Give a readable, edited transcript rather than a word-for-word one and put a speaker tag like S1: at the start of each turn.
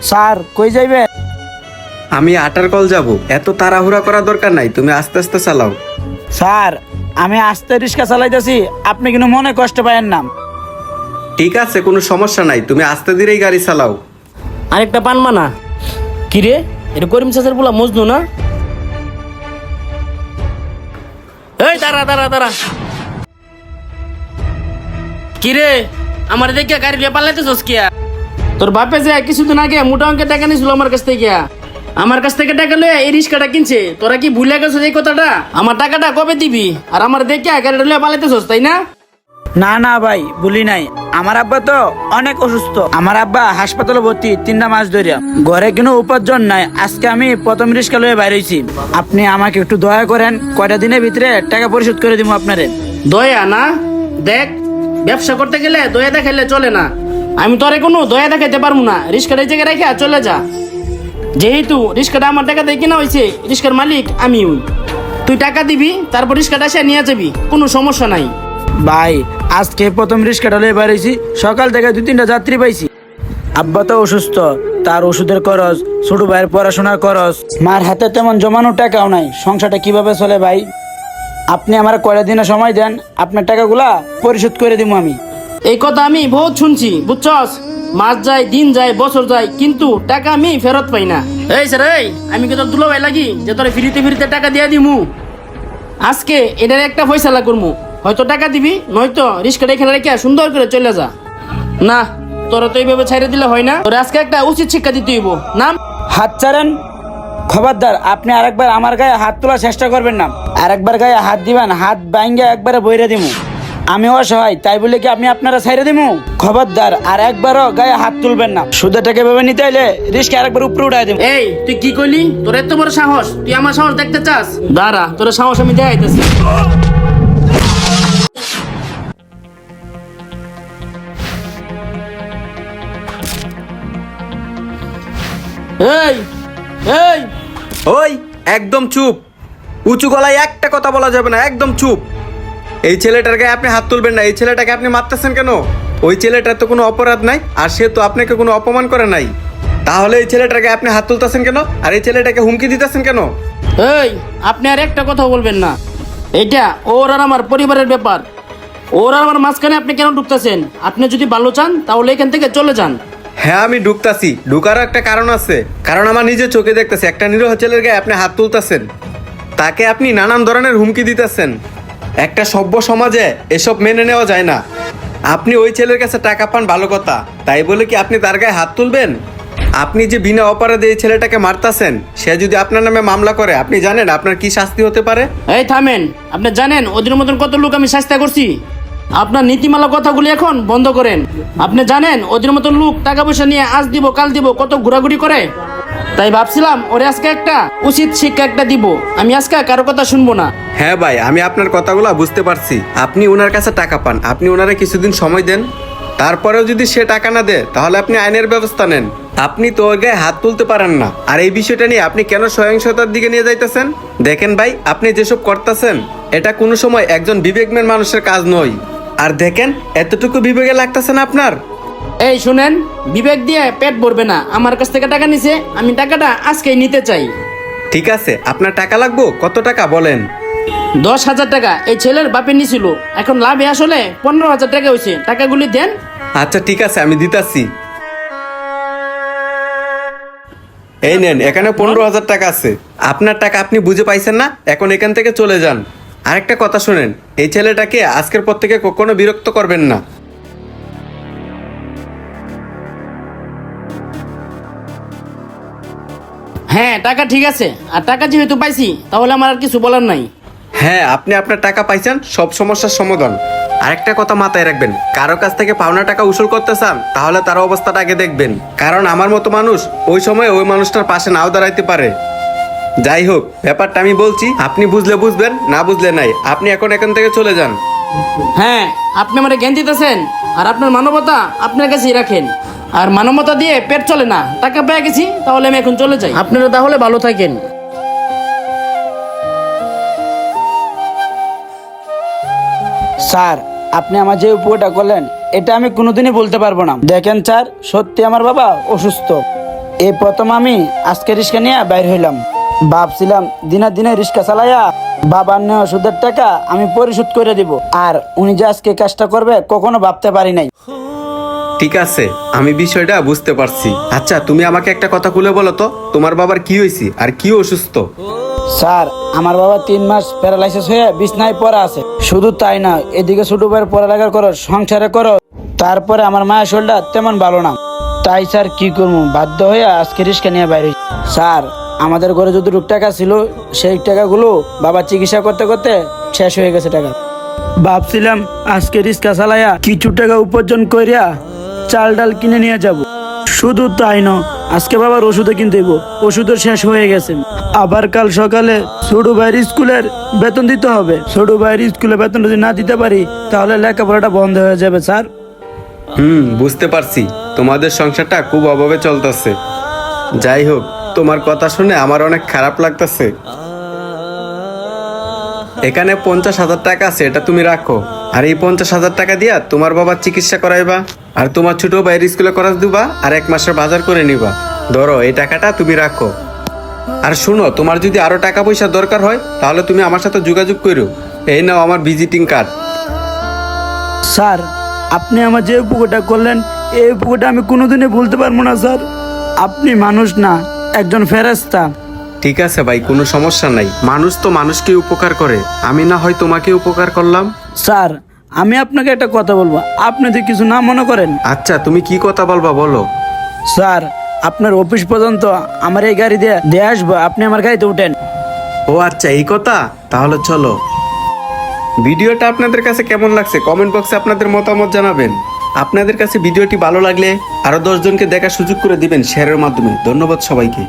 S1: Sir কই যাইবেন?
S2: আমি আটার কল যাব, এত তাড়াহুড়া করার দরকার নাই, তুমি আস্তে আস্তে চালাও।
S1: স্যার আমি আস্তে রিক্সা চালাইতেছি, আপনি কিন্তু মনে কষ্ট পায়েন না।
S2: ঠিক আছে, কোনো সমস্যা নাই, তুমি আস্তে ধীরেই গাড়ি চালাও।
S3: আরেকটা পান মানা। কি রে, এটা করিম চাচার বলা মজনু না? এই দাঁড়া দাঁড়া দাঁড়া। কি রে, আমার দেখে গাড়ি লিয়ে পালাইতেছস কিয়া? তোর বাপে যে কিছুদিন আগে মোটা অঙ্কের টাকা নিয়েছিল আমার কাছ থেকে। আমার কাছ থেকে টাকা লয়ে এই রিক্সাটা কিনছে। তোরা কি ভুলে গেছিস এই কথাটা? আমার টাকাটা কবে দিবি? আর আমার দেখে গাড়িটা লিয়ে পালাইতেছস, তাই না?
S1: না না ভাই, ভুলি নাই। আমার আব্বা তো অনেক অসুস্থ। আমার আব্বা হাসপাতালে ভর্তি 3টা মাস ধরে। ঘরে কোনো উপার্জন নাই। আজকে আমি প্রথম রিক্সা লয়ে বাইর হইছি। আপনি আমাকে একটু দয়া করেন, কয়টা দিনের ভিতরে টাকা পরিশোধ করে দিব আপনারে।
S3: দয়া না? দেখ, ব্যবসা করতে গেলে দয়া দেখাইলে চলে না। আমি তোরে কোনো দয়া দেখাইতে পারবো না। রিক্সাটা এই জায়গায় রেখে চলে যা। যেহেতু রিক্সাটা আমার টাকা দিয়ে কেনা হয়েছে, রিক্সার মালিক আমি। তুই টাকা দিবি, তারপর রিক্সাটা এসে নিয়ে যাবি, কোনো সমস্যা নাই।
S1: ভাই আজকে প্রথম রিক্সাটা লয়ে বাইর হইছি। সকাল থেকে 2-3টা যাত্রী পাইছি। আব্বা তো অসুস্থ, তার ওষুধের খরচ, ছোট ভাইয়ের পড়াশোনার খরচ, মার হাতে তেমন জমানো টাকাও নাই। সংসারটা কিভাবে চলে ভাই? আপনি আমার কয়টা দিনের সময় দেন, আপনার টাকাগুলা পরিশোধ করে দিব আমি।
S3: এই কথা আমি বহুত শুনছি, বুঝছস? মাস যায়, দিন যায়, বছর যায়, কিন্তু টাকা আমি ফেরত পাই না। এই স্যার, এই আমি কি তোর দুলো ভাই লাগি যে তোর ফিরিতে ফিরিতে টাকা দিয়ে দিমু? আজকে এটার একটা ফয়সালা করমু। হয়তো টাকা দিবি, নয়তো রিক্সাটা এখানে রেখে সুন্দর করে চলে যা। না, তোরা তো এইভাবে ছাইড়ে দিলে হয় না। তোর আজকে একটা উচিত শিক্ষা দিতে হইব। নাম
S1: হাত ছাড়েন, খবরদার। আপনি আরেকবার আমার গায়ে হাত তোলার চেষ্টা করবেন না। আরেকবার গায়ে হাত দিবেন, হাত ভাঙ্গে একবারে বইরে দিমু। আমি অসহায়, তাই বলে কি আমি আপনারা ছাইড়ে দিমু? খবরদার, আর একবারও গায়ে হাত তুলবেন না। সুদের টাকা ভেবে নিতে হইলে রিস্ক আরেকবার উপরে উঠাই দিমু।
S3: এই তুই কি কইলি? তোর এত বড় সাহস? তুই আমার সাহস দেখতে চাস? দাঁড়া, তোর সাহস আমি দেখাইতেছি। এই এই
S2: ওই একদম চুপ, উঁচু গলায় একটা কথা বলা যাবে না, একদম চুপ। এই ছেলেটার গায়ে আপনি হাত তুলবেন না। এই ছেলেটাকে আপনি মারতেছেন কেন? ওই ছেলেটার তো কোনো অপরাধ নাই, আর সে তো আপনাকে কোনো অপমান করে নাই। তাহলে এই ছেলেটার গায়ে আপনি হাত তুলতেছেন কেন? আর এই ছেলেটাকে হুমকি দিতেছেন কেন?
S3: এই, আপনি আর একটা কথা বলবেন না। এইটা ওর আর আমার পরিবারের ব্যাপার। ওর আর আমার মাঝখানে আপনি কেন ঢুকতেছেন? আপনি যদি ভালো চান তাহলে এখান থেকে চলে যান।
S2: হ্যাঁ, আমি ঢুকতাছি। ঢুকারও একটা কারণ আছে, কারণ আমার নিজের চোখে দেখতেছি একটা নিরীহ ছেলের গায়ে আপনি হাত তুলতেছেন। তাকে আপনি নানান ধরনের হুমকি দিতেছেন। একটা সভ্য সমাজে এসব মেনে নেওয়া যায় না। আপনি ওই ছেলের কাছে টাকা পান ভালো কথা, তাই বলে কি আপনি তার গায়ে হাত তুলবেন? আপনি যে বিনা অপরাধে এই ছেলেটাকে মারতাছেন, সে যদি আপনার নামে মামলা করে, আপনি জানেন আপনার কি শাস্তি হতে পারে?
S3: এই থামেন। আপনি জানেন ওদের মতন কত লোক আমি শাস্তি করছি? আপনার নীতিমালা কথাগুলি এখন বন্ধ করেন। আপনি জানেন ওদের মতন লোক টাকা পয়সা নিয়ে আজ দিব কাল দিব কত ঘোরাঘুরি করে। তাই ভাবছিলাম ওরে আজকে একটা উচিত শিক্ষা একটা দিব। আমি আজকে কারো কথা শুনবো না।
S2: হ্যাঁ ভাই, আমি আপনার কথাগুলো বুঝতে পারছি। আপনি ওনার কাছে টাকা পান, আপনি ওনারে কিছুদিন সময় দেন। তারপরেও যদি সে টাকা না দেয়, তাহলে আপনি আইনের ব্যবস্থা নেন। আপনি তো ওর গায়ে হাত তুলতে পারেন না। আর এই বিষয়টা নিয়ে আপনি কেন সহিংসতার দিকে নিয়ে যাইতেছেন? দেখেন ভাই, আপনি যেসব করতেছেন, এটা কোনো সময় একজন বিবেকমান মানুষের কাজ নয়। আর দেখেন, এতটুকু বিবেকে লাগতেছে না আপনার?
S3: এই শুনেন, বিবেক দিয়ে পেট ভরবে না। আমার কাছ থেকে টাকা নিছে, আমি টাকাটা আজকেই নিতে চাই।
S2: ঠিক আছে, আপনার টাকা লাগবো? কত টাকা বলেন?
S3: 10,000 টাকা এই ছেলের বাপে নিছিল। এখন লাভে আসলে 15,000 টাকা হয়েছে। টাকাগুলি দেন।
S2: আচ্ছা ঠিক আছে, আমি দিতাছি। এই নেন, এখানে 15,000 টাকা আছে। আপনার টাকা আপনি বুঝে পাইছেন না? এখন এখান থেকে চলে যান। আরেকটা কথা শুনেন, এই ছেলেটাকে আজকের পর থেকে কখনো বিরক্ত করবেন না।
S3: হ্যাঁ, টাকা ঠিক আছে। আর টাকা যেহেতু পাইছি, তাহলে আমার আর কিছু বলার নাই।
S2: হ্যাঁ, আপনি আপনার টাকা পাইছেন, সব সমস্যার সমাধান। আরেকটা কথা মাথায় রাখবেন, কারো কাছ থেকে পাওনা টাকা উসুল করতে চান, তাহলে তার অবস্থাটা আগে দেখবেন। কারণ আমার মতো মানুষ ওই সময় ওই মানুষটার পাশে নাও দাঁড়াইতে পারে। যাই হোক, ব্যাপারটা আমি বলছি, আপনি বুঝলে বুঝবেন, না বুঝলে নাই। আপনি এখন এখান থেকে চলে যান।
S3: হ্যাঁ, আপনি আমার জ্ঞান দিতেছেন, আর আপনার মানবতা আপনার কাছেই রাখেন। আর মানবতা দিয়ে পেট চলে না। টাকা পেয়ে গেছি, তাহলে আমি এখন চলে যাই। আপনারা তাহলে ভালো থাকেন।
S1: স্যার আপনি আমার যে উপকারটা করলেন, এটা আমি কোনোদিনই বলতে পারবো না। দেখেন স্যার, সত্যি আমার বাবা অসুস্থ। এই প্রথম আমি আজকে রিক্সা নিয়ে বাইর হইলাম। ভাবছিলাম দিনে দিনে রিক্সা চালাইয়া বাবার নেওয়া সুদের টাকা আমি পরিশোধ করে দিব, আর উনি যে আজকে কাজটা করবে কখনো ভাবতে পারি নাই।
S2: ঠিক আছে, আমি বিষয়টা বুঝতে পারছি। আচ্ছা, তুমি আমাকে একটা কথা খুলে বলো তো, তোমার বাবার কি হয়েছে আর কি অসুস্থ?
S1: স্যার, আমার বাবা 3 মাস প্যারালাইসিস হয়ে বিছনায় পড়া আছে। শুধু তাই না, এদিকে ছোট ভাইয়ের পড়ালেখা করো, সংসারে করো, তারপরে আমার মায়ের শরীরটা তেমন ভালো না। তাই স্যার কি করবো, বাধ্য হয়ে আজকে রিক্সা নিয়ে বাইরে হইছি। স্যার, আমাদের ঘরে যতটুকু টাকা ছিল সেই টাকাগুলো বাবা চিকিৎসা করতে করতে শেষ হয়ে গেছে টাকা। ভাবছিলাম আজকে রিক্সা চালাইয়া কিছু টাকা উপার্জন করিয়া চাল ডাল কিনে নিয়ে যাব। শুধু তাই না, আজকে বাবার ওষুধে কিনতে হইব, ওষুধও শেষ হয়ে গেছে। আবার কাল সকালে ছোট ভাইয়ের স্কুলের বেতন দিতে হবে। ছোট ভাইয়ের স্কুলে বেতন যদি না দিতে পারি তাহলে লেখাপড়াটা বন্ধ হয়ে যাবে স্যার।
S2: বুঝতে পারছি, তোমাদের সংসারটা খুব অভাবে চলতেছে। যাই হোক, তোমার কথা শুনে আমার অনেক খারাপ লাগতেছে। এখানে 50,000 টাকা আছে, এটা তুমি রাখো। আর এই 50,000 টাকা দিয়া তোমার বাবার চিকিৎসা করাইবা, আর তোমার ছোট ভাইয়ের স্কুলে খরচ দিবা, আর 1 মাসের বাজার করে নিবা। ধরো, এই টাকাটা তুমি রাখো। আর শুনো, তোমার যদি আরো টাকা পয়সা দরকার হয় তাহলে তুমি আমার সাথে যোগাযোগ করো। এই নাও আমার ভিজিটিং কার্ড।
S1: স্যার, আপনি আমার যে উপকারটা করলেন এই উপকারটা আমি কোনোদিনই ভুলতে পারবো না স্যার। আপনি মানুষ না, একজন ফেরেশতা।
S2: ঠিক আছে ভাই, কোনো সমস্যা নাই। মানুষ তো মানুষকে উপকার করে, আমি না হয় তোমাকে উপকার করলাম।
S1: স্যার, আমি আপনাকে একটা কথা বলবো, আপনি যদি কিছু না মনে করেন।
S2: আচ্ছা, তুমি কি কথা বলবা বলো।
S1: স্যার, আপনার অফিস পর্যন্ত আমার এই গাড়ি দিয়ে আসবো, আপনি আমার গাড়িতে উঠেন।
S2: ও আচ্ছা, এই কথা, তাহলে চলো। ভিডিওটা আপনাদের কাছে কেমন লাগছে কমেন্ট বক্সে আপনাদের মতামত জানাবেন। আপনাদের কাছে ভিডিওটি ভালো লাগলে আরো 10 জনকে দেখার সুযোগ করে দিবেন শেয়ারের মাধ্যমে। ধন্যবাদ সবাইকে।